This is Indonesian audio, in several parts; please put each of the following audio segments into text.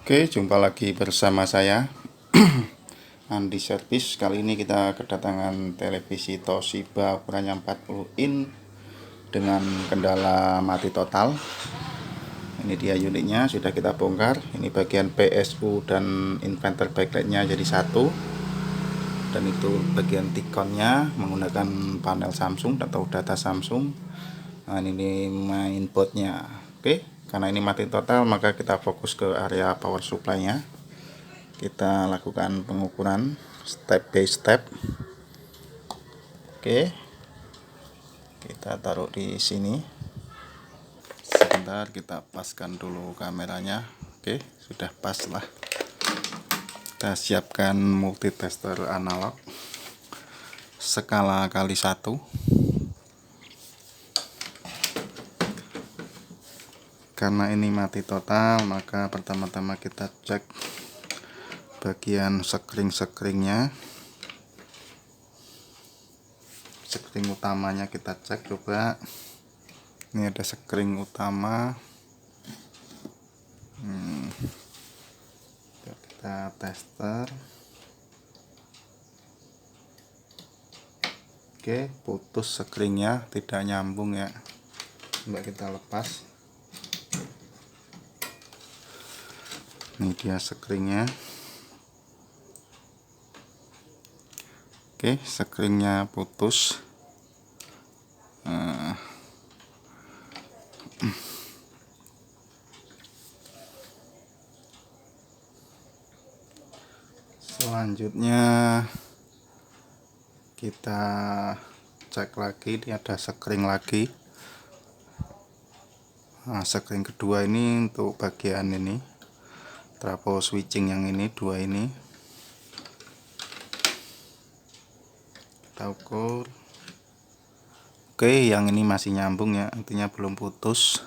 Oke, jumpa lagi bersama saya Andi Service. Kali ini kita kedatangan televisi Toshiba ukurannya 40 in dengan kendala mati total. Ini dia unitnya, sudah kita bongkar. Ini bagian PSU dan inverter backlightnya jadi satu, dan itu bagian T-connya menggunakan panel Samsung atau data Samsung. Nah, ini mainboardnya. Oke, karena ini mati total, maka kita fokus ke area power supply-nya. Kita lakukan pengukuran step by step. Oke, kita taruh di sini. Sebentar, kita paskan dulu kameranya. Oke, sudah pas lah. Kita siapkan multitester analog skala kali 1. Karena ini mati total, maka pertama-tama kita cek bagian sekring-sekringnya. Sekring utamanya kita cek, coba. Ini ada sekring utama. Kita tester. Oke, putus sekringnya, tidak nyambung ya. Coba kita lepas. Ini dia sekringnya. Oke, sekringnya putus. Selanjutnya kita cek lagi, ini ada sekring lagi. Nah, sekring kedua ini untuk bagian ini trafo switching yang ini, dua ini kita ukur. Oke, yang ini masih nyambung ya, intinya belum putus.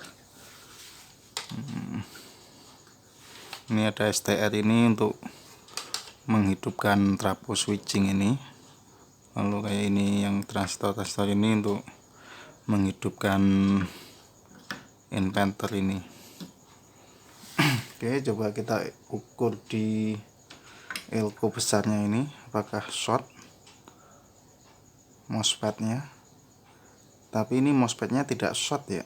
Ini ada STR ini untuk menghidupkan trafo switching ini. Lalu kayak ini yang transistor ini untuk menghidupkan inverter ini. Oke, coba kita ukur di elko besarnya ini, apakah short MOSFET-nya. Tapi ini MOSFET-nya tidak short ya.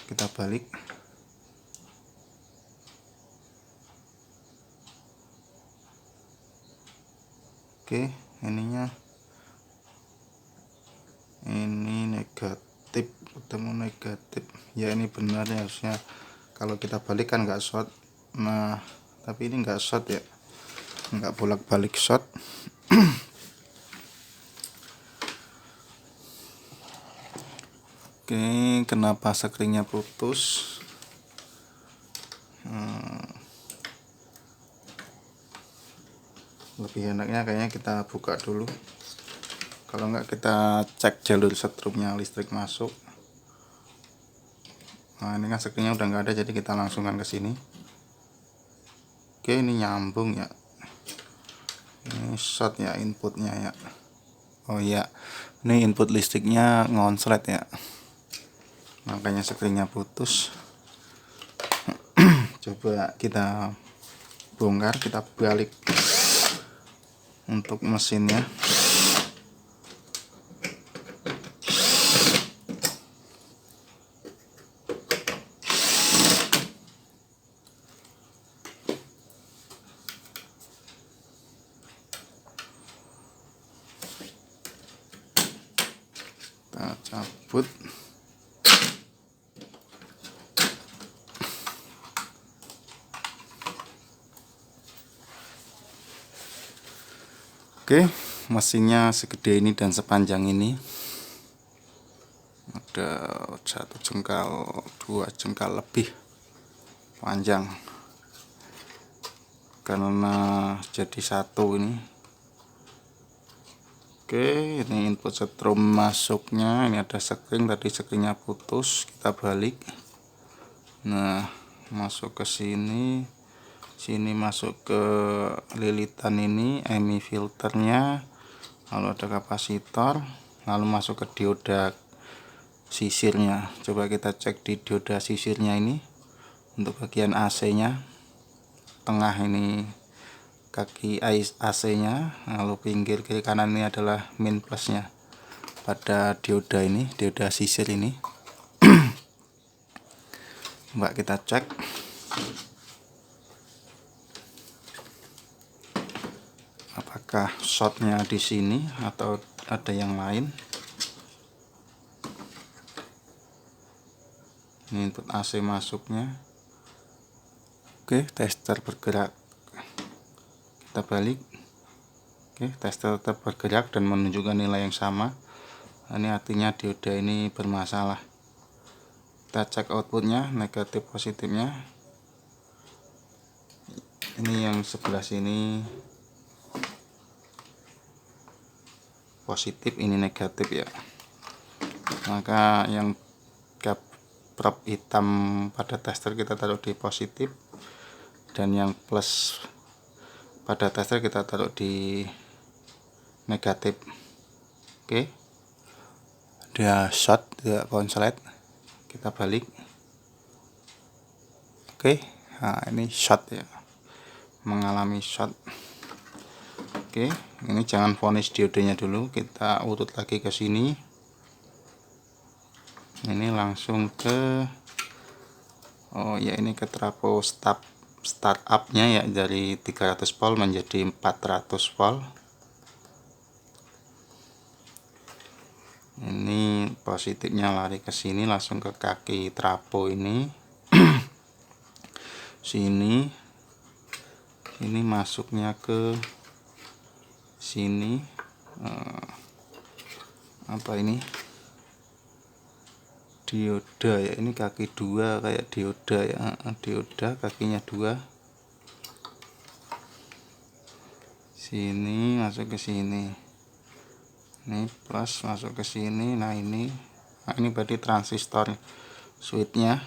Kita balik. Oke, ininya ini negatif, ketemu negatif ya. Ini benar ya, harusnya kalau kita balik kan nggak short. Nah, tapi ini nggak short ya, nggak bolak-balik short. Oke, kenapa sekringnya putus? Lebih enaknya kayaknya kita buka dulu. Kalau enggak, kita cek jalur setrumnya, listrik masuk. Nah, ini kan sekringnya udah nggak ada, jadi kita langsungkan ke sini. Oke, ini nyambung ya. Ini short ya inputnya ya. Oh iya, ini input listriknya ngonslet ya, makanya sekringnya putus. Coba kita bongkar, kita balik untuk mesinnya. Kita cabut. Oke, mesinnya segede ini dan sepanjang ini. Ada 1 jengkal, 2 jengkal lebih panjang. Karena jadi satu ini. Oke, ini input setrum masuknya. Ini ada sekring, tadi sekringnya putus, kita balik. Nah, masuk ke sini. Sini masuk ke lilitan ini, EMI filternya, lalu ada kapasitor, lalu masuk ke dioda sisirnya. Coba kita cek di dioda sisirnya ini Untuk bagian AC nya, tengah ini kaki AC nya, lalu pinggir kiri kanan ini adalah min plusnya pada dioda ini, dioda sisir ini. Coba kita cek apakah shortnya di sini atau ada yang lain. Ini untuk AC masuknya. Oke, tester bergerak. Kita balik. Oke, tester tetap bergerak dan menunjukkan nilai yang sama. Ini artinya dioda ini bermasalah. Kita cek outputnya, negatif positifnya. Ini yang sebelah sini positif, ini negatif ya. Maka yang prop hitam pada tester kita taruh di positif, dan yang plus pada tester kita taruh di negatif. Oke, dia short, dia konslet. Kita balik. Oke, nah ini short ya, mengalami short. Oke, ini jangan vonis diodenya dulu, kita urut lagi ke sini. Ini langsung ke ini ke trafo startupnya ya, dari 300 volt menjadi 400 volt. Ini positifnya lari ke sini, langsung ke kaki trafo ini. Sini masuknya ke sini. Apa ini? Dioda ya, ini kaki 2 kayak dioda ya, dioda kakinya 2. Sini masuk ke sini, ini plus masuk ke sini. Nah ini berarti transistor switchnya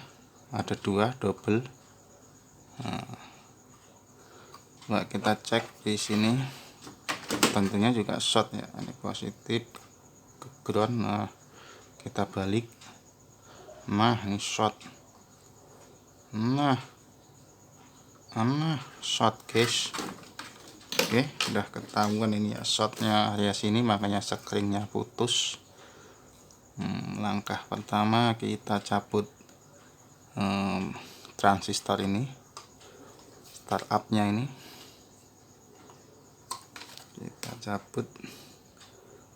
ada 2 double. Nah, kita cek di sini, tentunya juga short ya, ini positif ke ground. Nah, kita balik. Nah, ini short. Nah, short guys. Oke, udah ketahuan ini ya shortnya area sini, makanya screennya putus. Langkah pertama kita cabut transistor ini, startupnya ini kita cabut.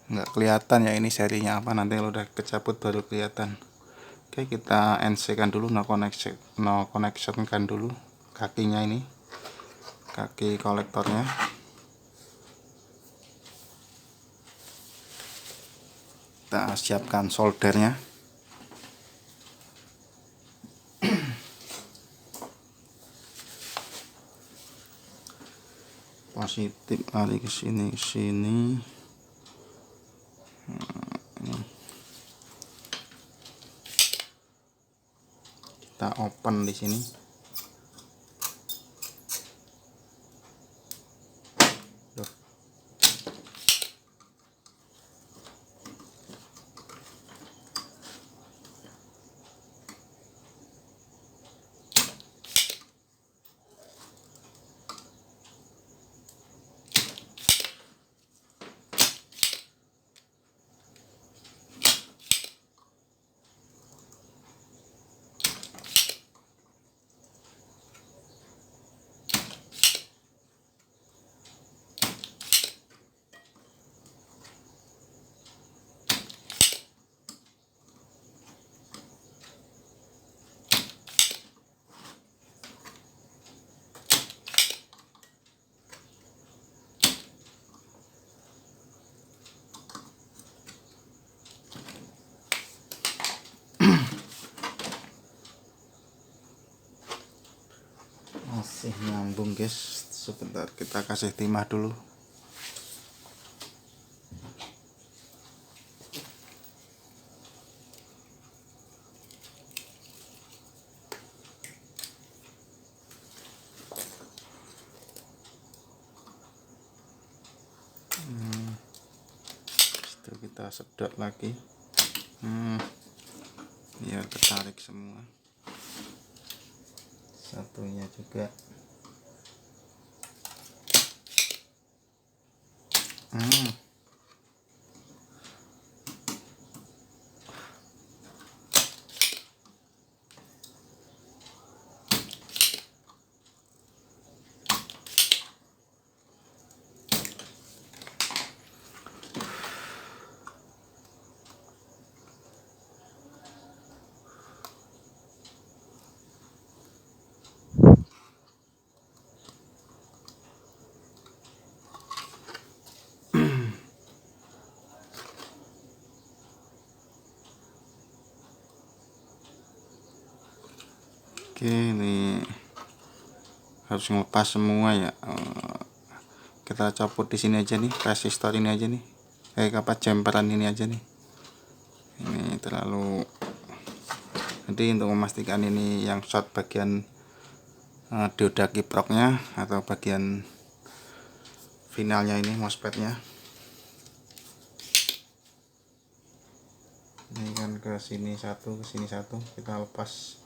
Nggak kelihatan ya ini serinya apa, nanti kalau udah kecabut baru kelihatan. Oke, kita NC kan dulu, no connection kan dulu kakinya ini, kaki kolektornya. Kita siapkan soldernya. Positif lari ke sini, kita open di sini. Masih nyambung guys, sebentar kita kasih timah dulu. Itu kita sedot lagi, biar ketarik semua. satunya juga. Oke, ini harus ngelepas semua ya. Kita copot di sini aja nih, resistor ini aja nih, jemperan ini aja nih. Ini terlalu, jadi untuk memastikan ini yang short bagian dioda kiproknya atau bagian finalnya ini MOSFET-nya. Ini kan ke sini satu, ke sini satu, kita lepas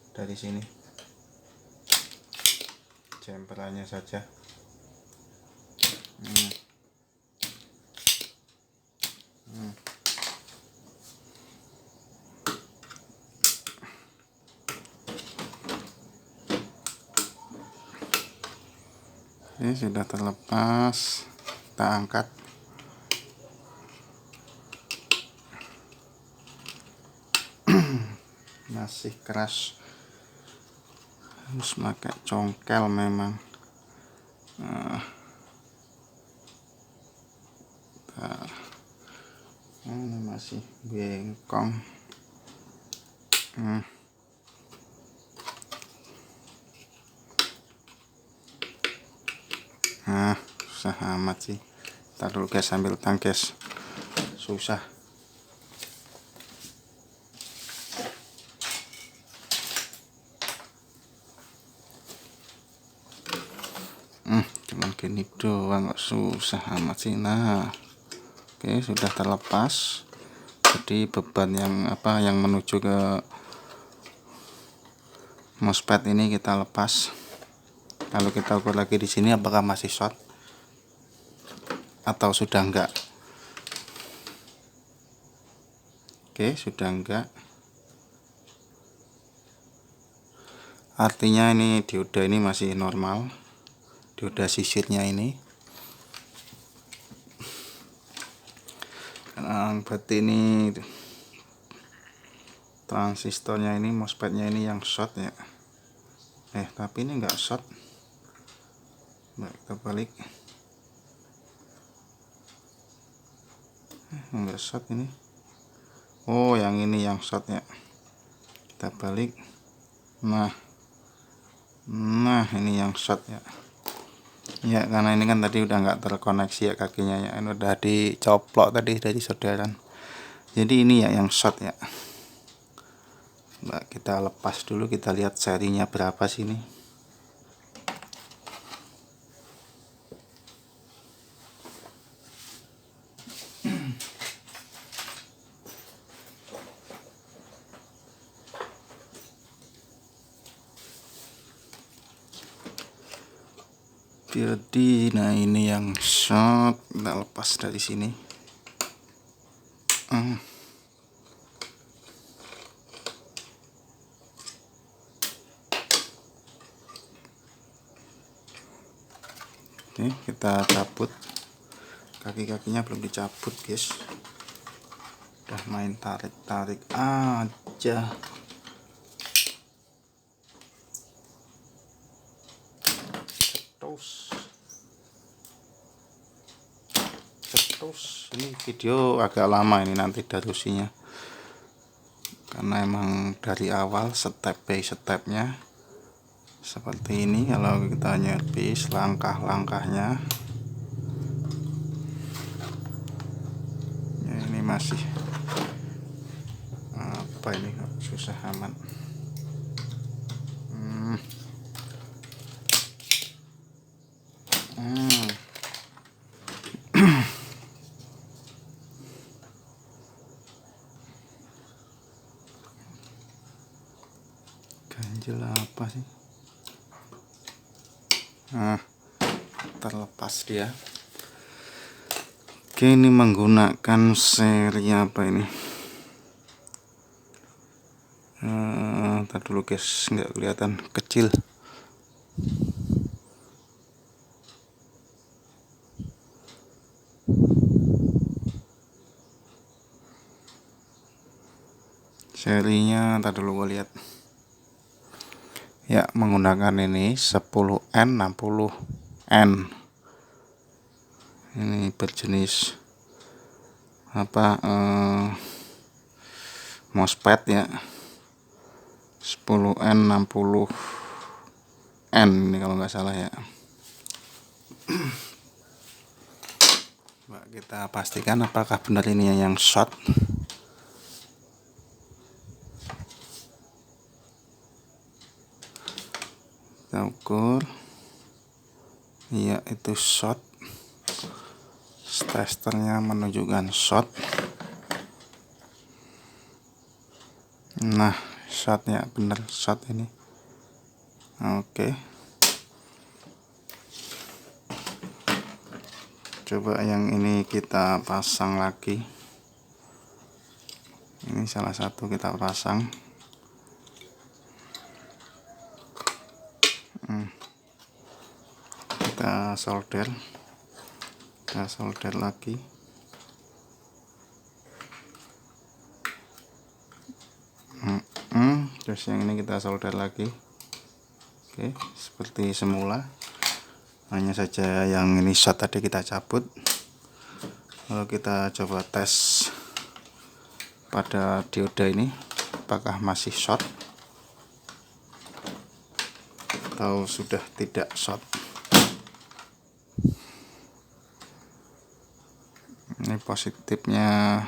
dari sini jemperannya saja. Ini sudah terlepas, kita angkat. Masih keras, harus pakai congkel memang. Ini masih bengkong. Susah amat sih. Ntar dulu guys, sambil tangkes, susah. Cuman gini doang kok susah amat sih. Nah, oke, sudah terlepas. Jadi beban yang menuju ke MOSFET ini kita lepas. Lalu kita ukur lagi di sini apakah masih short atau sudah enggak. Oke, sudah enggak. Artinya ini dioda ini masih normal. Dioda sisirnya ini. Berarti ini transistornya ini, MOSFET-nya ini yang short ya. Tapi ini enggak short. Nah, kita balik. Enggak short ini. Oh, yang ini yang short ya. Kita balik. Nah, ini yang short ya. Ya, karena ini kan tadi udah nggak terkoneksi ya kakinya ya. Ini udah dicoplok tadi dari solderan. Jadi ini ya yang short ya. Nah, kita lepas dulu, kita lihat serinya berapa sini. Jadi nah ini yang short, kita lepas dari sini. Oke, kita cabut. Kaki-kakinya belum dicabut guys, udah main tarik-tarik aja. Terus ini video agak lama ini nanti darusinya, karena emang dari awal step by stepnya seperti ini. Kalau kita nyerpis langkah-langkahnya ya, ini masih apa ini kok susah amat. Ganjel apa sih? Nah, terlepas dia. Oke, ini menggunakan seri apa ini? Ntar dulu guys, nggak kelihatan, kecil. Serinya ntar dulu gue lihat. Ya, menggunakan ini 10N 60N. Ini berjenis apa, MOSFET ya, 10N 60N ini kalau nggak salah ya. Coba kita pastikan apakah benar ini yang short. Kita ukur, iya itu short, testernya menunjukkan short. Nah, shortnya bener, short ini. Oke, coba yang ini kita pasang lagi. Ini salah satu kita pasang. Kita solder lagi. Terus yang ini kita solder lagi. Oke, seperti semula, hanya saja yang ini short tadi kita cabut. Lalu kita coba tes pada dioda ini apakah masih short atau sudah tidak short. Ini positifnya,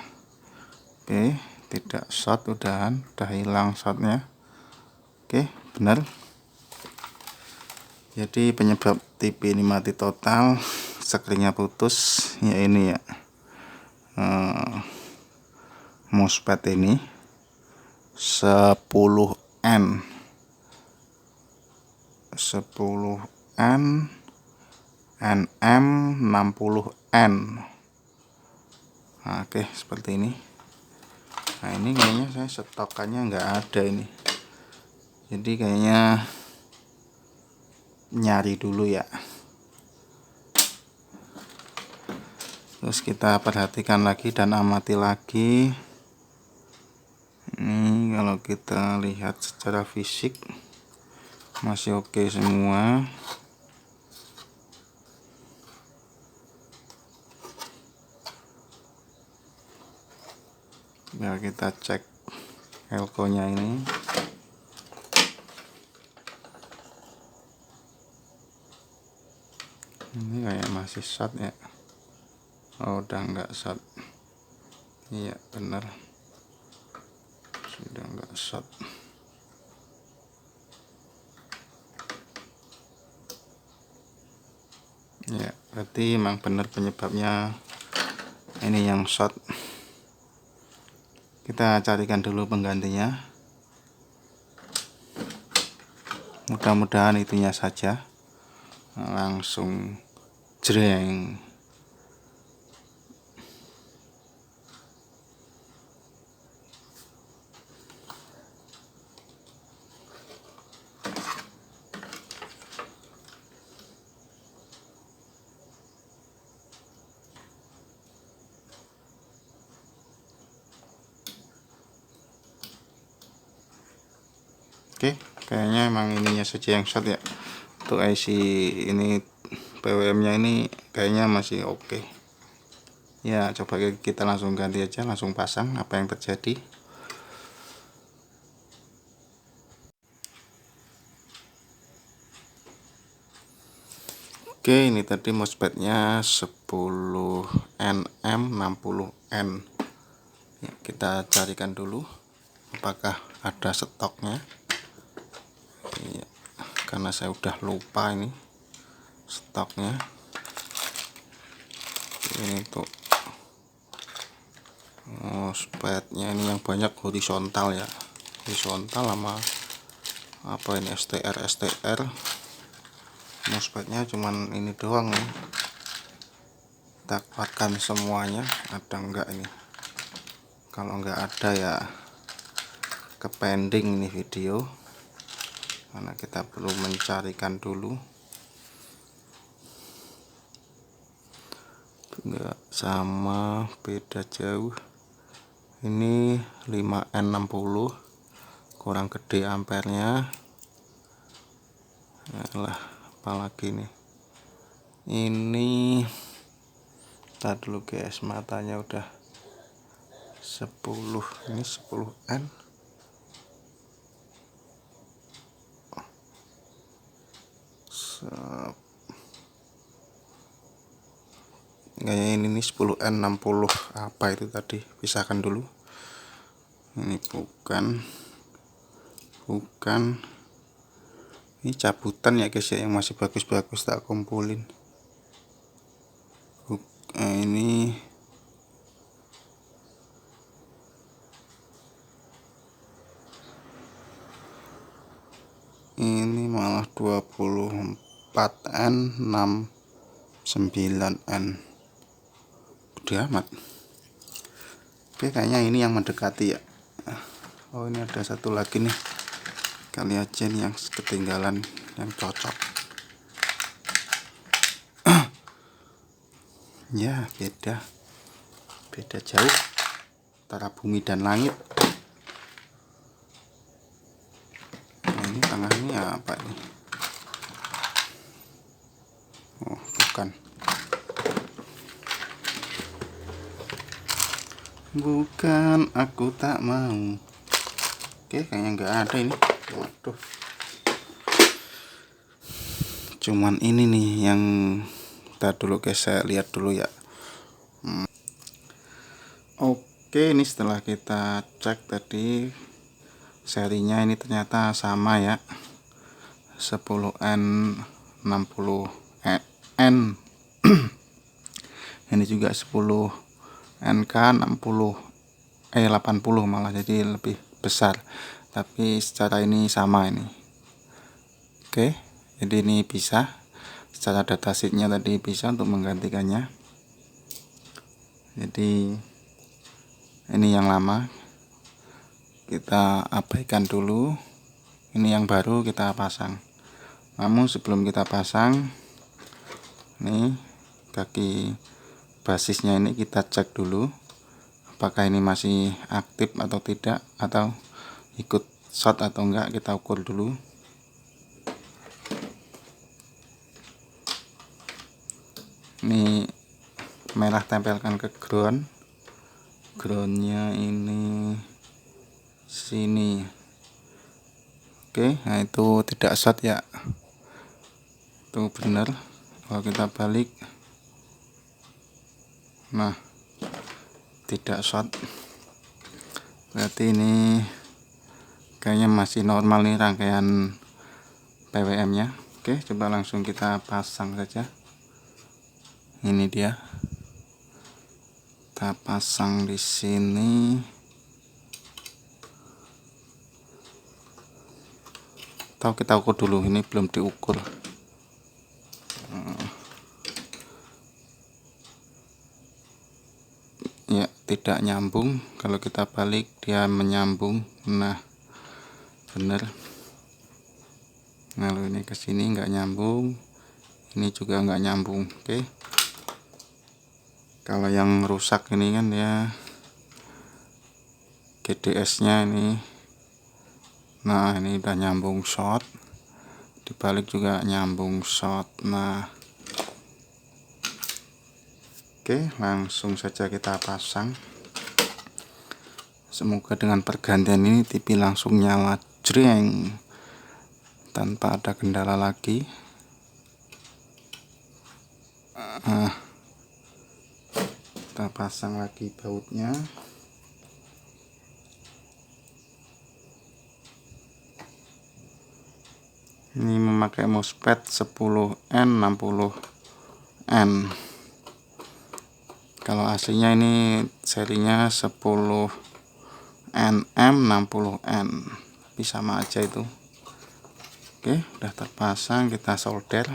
oke, tidak short, udah hilang shortnya. Oke, benar. Jadi penyebab TV ini mati total, sekelingnya putus ya ini ya, MOSFET ini 10N NM 60N. Nah, oke, seperti ini. Nah, ini kayaknya saya stokannya nggak ada ini, jadi kayaknya nyari dulu ya. Terus kita perhatikan lagi dan amati lagi. Ini kalau kita lihat secara fisik masih oke semua. Biar kita cek elko nya ini. Ini kayak masih short ya. Oh, udah nggak short. Iya benar, sudah nggak short. Ya, berarti emang benar penyebabnya ini yang short. Kita carikan dulu penggantinya. Mudah-mudahan itunya saja. Langsung jreng. Oke, kayaknya emang ininya saja yang short ya. Untuk IC ini PWM nya ini kayaknya masih oke. Ya, coba kita langsung ganti aja, langsung pasang apa yang terjadi. Oke, ini tadi MOSFET-nya 10NM 60N. Ya, kita carikan dulu apakah ada stoknya. Ya, karena saya udah lupa ini stoknya. Ini untuk MOSFET-nya ini yang banyak horizontal ya, horizontal sama apa ini STR. MOSFET-nya cuman ini doang nih. Kita kuatkan semuanya, ada enggak ini? Kalau enggak ada ya ke pending ini video, karena kita perlu mencarikan dulu. Enggak sama, beda jauh. Ini 5N60, kurang gede ampernya. Nah, apalagi nih, ini kita dulu guys, matanya udah 10, ini 10N. Kayaknya ini 10N60 apa itu tadi, pisahkan dulu. Ini bukan ini cabutan ya guys ya, yang masih bagus-bagus tak kumpulin. Ini malah 24N 69N, gede amat. Oke, kayaknya ini yang mendekati ya. Oh, ini ada satu lagi nih, kali aja nih yang ketinggalan, yang cocok. Ya, beda jauh antara bumi dan langit. Nah, ini tengahnya apa ini? Oh, bukan aku tak mau. Oke, kayaknya nggak ada ini. Waduh, cuman ini nih yang kita dulu guys, saya lihat dulu ya. Oke, ini setelah kita cek tadi serinya, ini ternyata sama ya, 10N60N. Ini juga 10NK 80 malah, jadi lebih besar, tapi secara ini sama ini. Oke, jadi ini bisa secara datasheetnya tadi bisa untuk menggantikannya. Jadi ini yang lama kita abaikan dulu, ini yang baru kita pasang. Namun sebelum kita pasang, nih kaki basisnya ini kita cek dulu apakah ini masih aktif atau tidak, atau ikut short atau enggak, kita ukur dulu. Ini merah tempelkan ke groundnya ini sini. Oke, nah itu tidak short ya, itu benar. Kalau kita balik, nah tidak short, berarti ini kayaknya masih normal nih rangkaian PWM nya. Oke, coba langsung kita pasang saja. Ini dia, kita pasang di sini. Atau kita ukur dulu, ini belum diukur. Ya, tidak nyambung. Kalau kita balik dia menyambung. Nah, bener. Nah, ini ke sini nggak nyambung, ini juga nggak nyambung. Oke, kalau yang rusak ini kan ya GDS nya ini. Nah, ini udah nyambung short, dibalik juga nyambung short. Nah, oke, langsung saja kita pasang. Semoga dengan pergantian ini TV langsung nyala jreng tanpa ada kendala lagi. Kita pasang lagi bautnya. Ini memakai MOSFET 10N60N. Kalau aslinya ini serinya 10NM60N, tapi sama aja itu. Oke, udah terpasang, kita solder.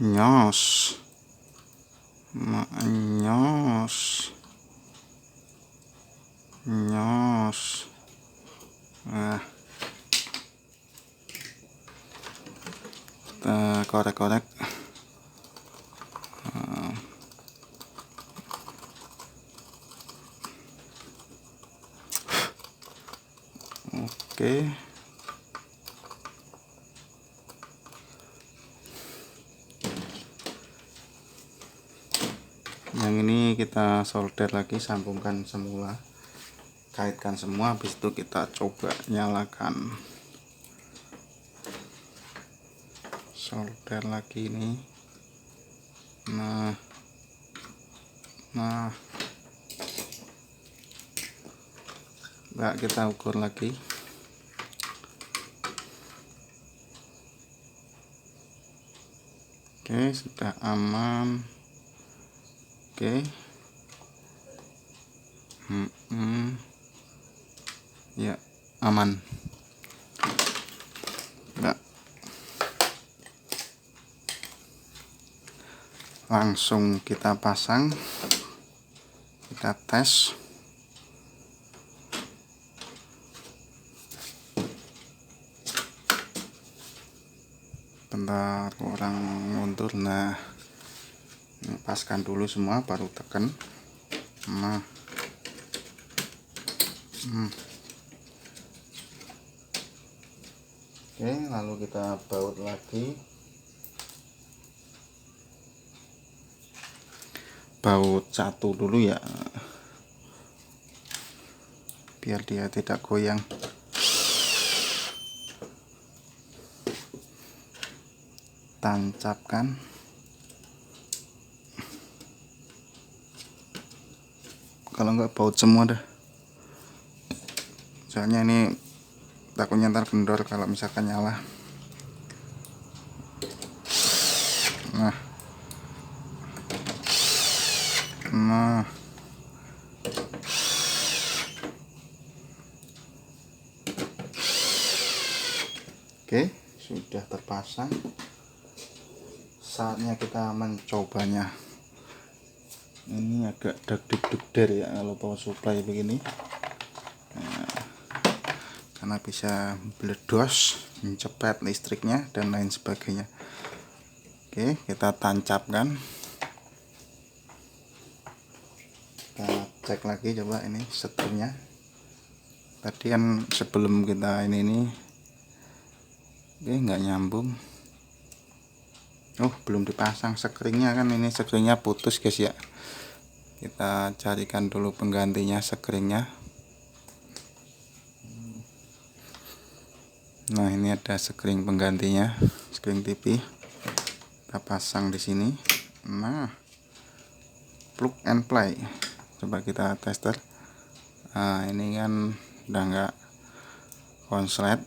Nyos, nyos, nyos. Nah, kita korek-korek. Oke. Yang ini kita solder lagi, sambungkan semula, kaitkan semua, habis itu kita coba nyalakan. Solder lagi ini. Nah, kita ukur lagi. Oke, sudah aman. Oke. Ya, aman. Nah, langsung kita pasang, kita tes. Bentar, orang mundur. Nah, paskan dulu semua baru tekan. Nah, oke, lalu kita baut lagi. Baut satu dulu ya, biar dia tidak goyang. Tancapkan. Kalau nggak baut semua dah, soalnya ini takutnya ntar kendor kalau misalkan nyala. Nah, oke, sudah terpasang. Saatnya kita mencobanya. Ini agak deg-deg ya kalau power supply begini. Nah, karena bisa meledos, mencepet listriknya dan lain sebagainya. Oke, kita tancapkan. Kita cek lagi, coba ini setirnya. Tadi kan sebelum kita ini oke, nggak nyambung. Oh, belum dipasang sekringnya, kan ini sekringnya putus guys ya. Kita carikan dulu penggantinya sekringnya. Nah, ini ada sekring penggantinya, sekring TV. Kita pasang di sini. Nah, plug and play. Coba kita tester. Nah, ini kan udah nggak konslet.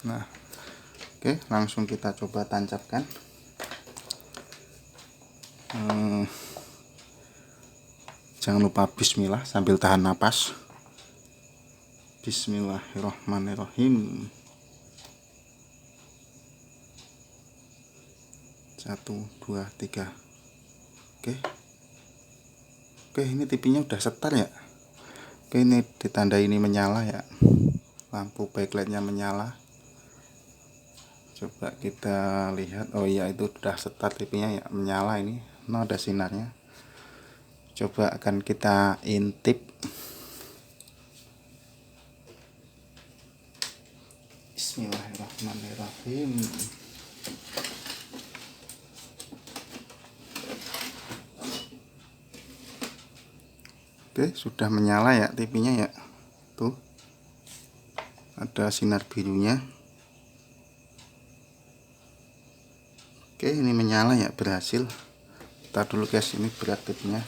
Nah, oke, langsung kita coba tancapkan. Jangan lupa bismillah sambil tahan napas. Bismillahirrahmanirrahim. 1, 2, 3. Oke, ini TV-nya udah setar ya. Oke, ini ditanda ini menyala ya, lampu backlightnya menyala. Coba kita lihat. Oh iya, itu udah start TV-nya ya, menyala ini. Nah, ada sinarnya. Coba akan kita intip. Bismillahirrahmanirrahim. Oke, sudah menyala ya TV-nya ya. Tuh, ada sinar birunya. Oke, ini menyala ya, berhasil. Ntar dulu guys, ini berat TV-nya.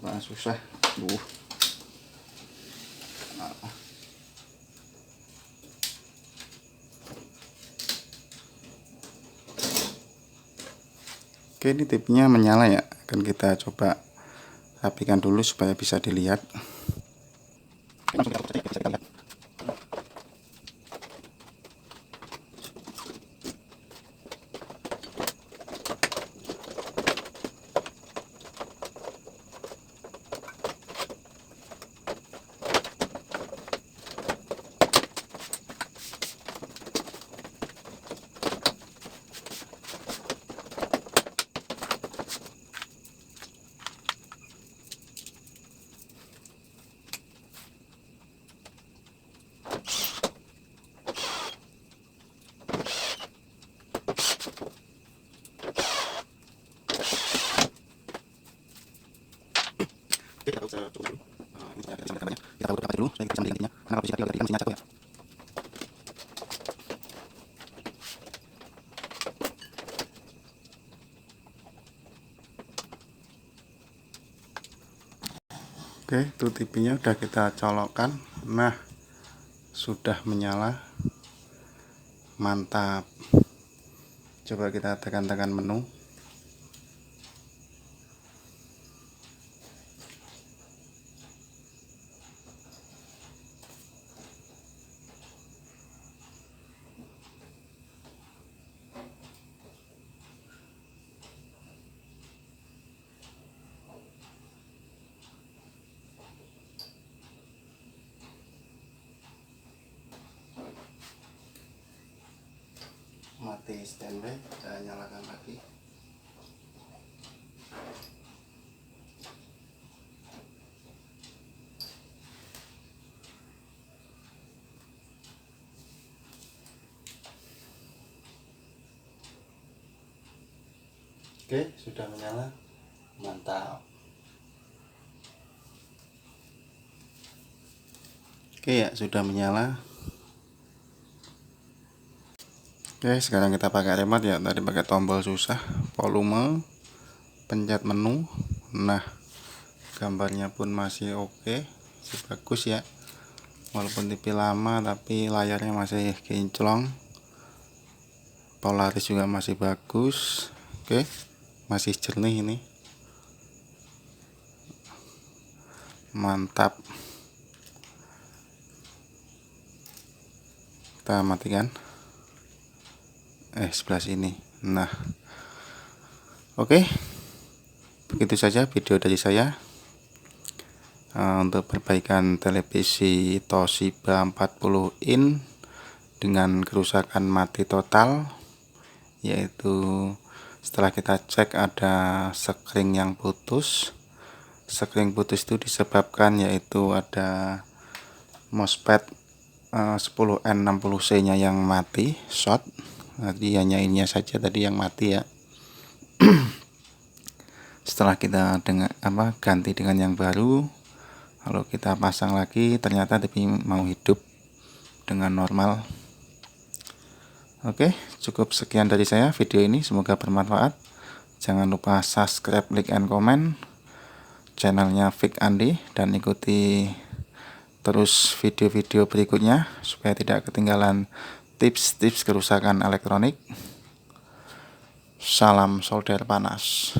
Wah, susah. Oke, ini tipnya menyala ya. Akan kita coba rapikan dulu supaya bisa dilihat. Oke, langsung kita buka saja, bisa kita lihat. Oke, kita coba dulu. Ini sudah ada gambarnya. Kita taruh dulu supaya kita bisa melihat intinya. Karena kalau bisa tadi kan mesinnya satu ya. Oke, itu TV-nya udah kita colokkan. Nah, sudah menyala. Mantap. Coba kita tekan-tekan menu. Mati standby, kita nyalakan lagi. Oke, sudah menyala. Mantap. Oke ya, sudah menyala. Oke, sekarang kita pakai remote ya. Tadi pakai tombol susah. Volume, pencet menu. Nah, gambarnya pun masih oke, masih bagus ya. Walaupun TV lama tapi layarnya masih kinclong. Polaris juga masih bagus. Oke, masih jernih ini. Mantap. Kita matikan. Sebelah sini. Nah, oke, begitu saja video dari saya untuk perbaikan televisi Toshiba 40 in dengan kerusakan mati total, yaitu setelah kita cek ada sekring yang putus. Sekring putus itu disebabkan yaitu ada MOSFET 10N60C nya yang mati, short. Jadi hanya ininya saja tadi yang mati ya. Setelah kita ganti dengan yang baru, lalu kita pasang lagi, ternyata TV mau hidup dengan normal. Oke, cukup sekian dari saya video ini, semoga bermanfaat. Jangan lupa subscribe, like, and comment channelnya Fik Andi, dan ikuti terus video-video berikutnya supaya tidak ketinggalan tips-tips kerusakan elektronik. Salam solder panas.